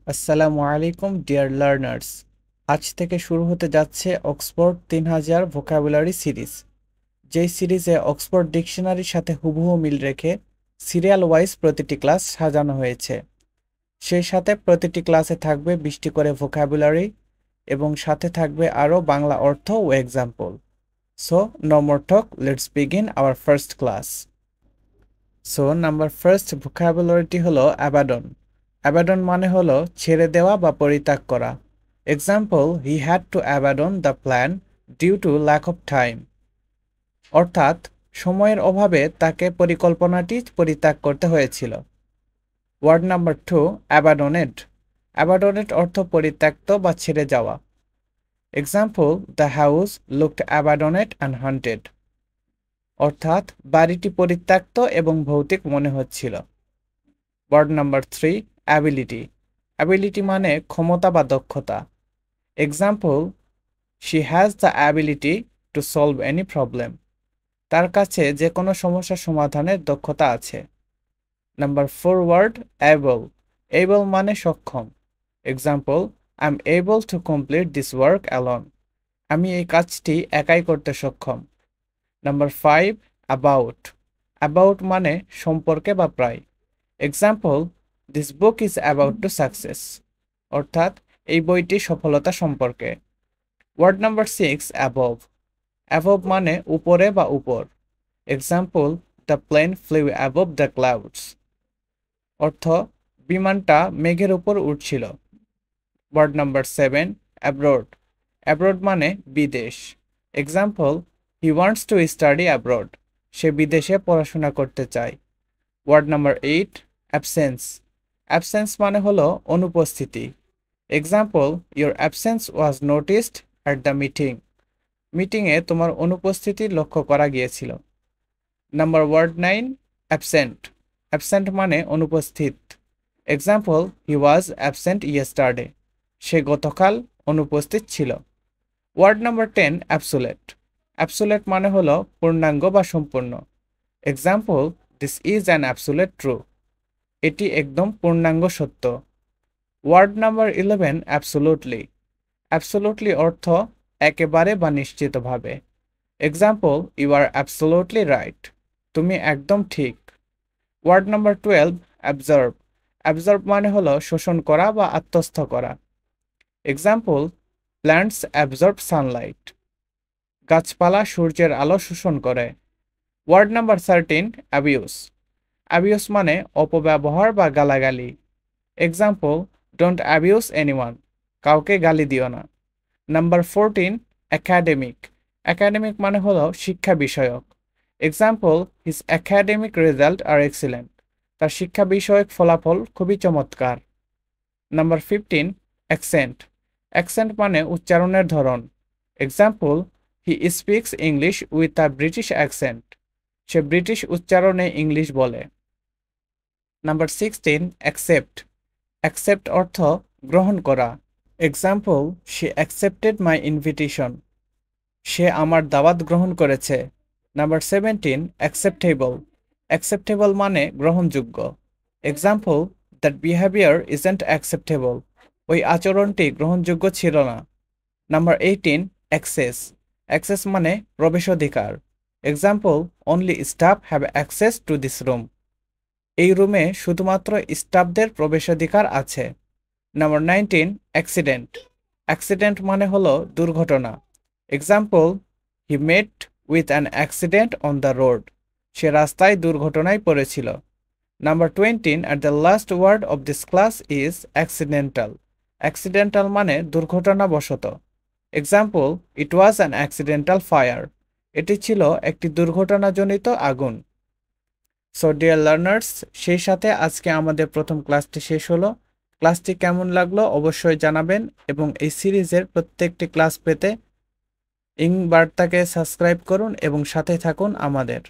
আসসালামু আলাইকুম dear learners. আজ থেকে শুরু হতে যাচ্ছে অক্সফোর্ড 3000 ভোকাবুলারি সিরিজ। যেই সিরিজে অক্সফোর্ড ডিকশনারির সাথে হুবহু মিল রেখে সিরিয়াল ওয়াইজ প্রতিটি ক্লাস সাজানো হয়েছে। সেই সাথে প্রতিটি ক্লাসে থাকবে 20টি করে ভোকাবুলারি এবং সাথে থাকবে আরও বাংলা অর্থ ও example. So no more talk, let's begin our first class. So number first vocabulary হলো অ্যাবাডন। অ্যাবাডন মানে হলো ছেড়ে দেওয়া বা পরিত্যাগ করা। Example, he had to abandon the plan due to lack of time. অর্থাৎ সময়ের অভাবে তাকে পরিকল্পনাটি পরিত্যাগ করতে হয়েছিল। Ward number 2, অ্যাবাডনেড। অ্যাবাডনেড অর্থ পরিত্যক্ত বা ছেড়ে যাওয়া। Example, the house looked abandoned and haunted. অর্থাৎ বাড়িটি পরিত্যক্ত এবং ভৌতিক মনে হচ্ছিল। Ward number 3, ability. অ্যাবিলিটি মানে ক্ষমতা বা দক্ষতা। Example, she has the ability to solve any problem. তার কাছে যে কোনো সমস্যা সমাধানের দক্ষতা আছে। Number 4 word, able. এবল মানে সক্ষম। Example, I am able to complete this work alone. আমি এই কাজটি একাই করতে সক্ষম। Number 5, about. অ্যাবাউট মানে সম্পর্কে বা প্রায়। Example, this book is about to success. অর্থাৎ এই বইটি সফলতা সম্পর্কে। Ward number 6, above. অ্যাবভ মানে উপরে বা উপর। Example, the plane flew above the clouds. অর্থ বিমানটা মেঘের উপর উঠছিল। Ward number 7, abroad. অ্যাব্রোড মানে বিদেশ। Example, he wants to study abroad. সে বিদেশে পড়াশোনা করতে চায়। Ward number 8, absence. অ্যাবসেন্স মানে হলো অনুপস্থিতি। Example, your absence was noticed at the meeting. মিটিংয়ে তোমার অনুপস্থিতি লক্ষ্য করা গিয়েছিল। Number ward 9, absent. অ্যাবসেন্ট মানে অনুপস্থিত। Example, he was absent yesterday. সে গতকাল অনুপস্থিত ছিল। Ward number 10, অ্যাবসোলেট। অ্যাবসোলেট মানে হলো পূর্ণাঙ্গ বা সম্পূর্ণ। Example, this is an অ্যাবসোলেট true. এটি একদম পূর্ণাঙ্গ সত্য। Ward number 11, absolutely. অ্যাবসোলুটলি অর্থ একেবারে বা নিশ্চিতভাবে। Example, you are absolutely right. তুমি একদম ঠিক। Ward number 12, absorb. অ্যাবজর্ব মানে হলো শোষণ করা বা আত্মস্থ করা। Example, plants absorb Sunlight. গাছপালা সূর্যের আলো শোষণ করে। Ward number 13, abuse. অ্যাবিউস মানে অপব্যবহার বা গালাগালি। Example, don't abuse anyone. কাউকে গালি দিও না। Number 14, academic. একাডেমিক মানে হলো শিক্ষা বিষয়ক। এক্সাম্পল, হিজ একাডেমিক রেজাল্ট আর এক্সিলেন্ট। তার শিক্ষা বিষয়ক ফলাফল খুবই চমৎকার। Number 15, accent. অ্যাকসেন্ট মানে উচ্চারণের ধরন। Example, he speaks English with a British accent. সে ব্রিটিশ উচ্চারণে ইংলিশ বলে। Number 16, accept. অ্যাকসেপ্ট অর্থ গ্রহণ করা। Example, she accepted my invitation. সে আমার দাওয়াত গ্রহণ করেছে। Number 17, acceptable. অ্যাকসেপ্টেবল মানে গ্রহণযোগ্য। Example, that behaviour isn't acceptable. ওই আচরণটি গ্রহণযোগ্য ছিল না। Number 18, access. অ্যাক্সেস মানে প্রবেশাধিকার। Example, only staff have access to this room. এই রুমে শুধুমাত্র স্টাফদের প্রবেশাধিকার আছে। Number 19, accident. অ্যাক্সিডেন্ট মানে হলো দুর্ঘটনা। Example, he met with an accident on the road. সে রাস্তায় দুর্ঘটনায় পড়েছিল। Number 20, at the last word of this class is accidental. Accidental মানে দুর্ঘটনাবশত। Example, it was an accidental fire. এটি ছিল একটি দুর্ঘটনাজনিত আগুন। সো ডিয়ার লার্নার্স, সেই সাথে আজকে আমাদের প্রথম ক্লাসটি শেষ হলো। ক্লাসটি কেমন লাগলো অবশ্যই জানাবেন এবং এই সিরিজের প্রত্যেকটি ক্লাস পেতে বার্তাকে সাবস্ক্রাইব করুন এবং সাথে থাকুন আমাদের।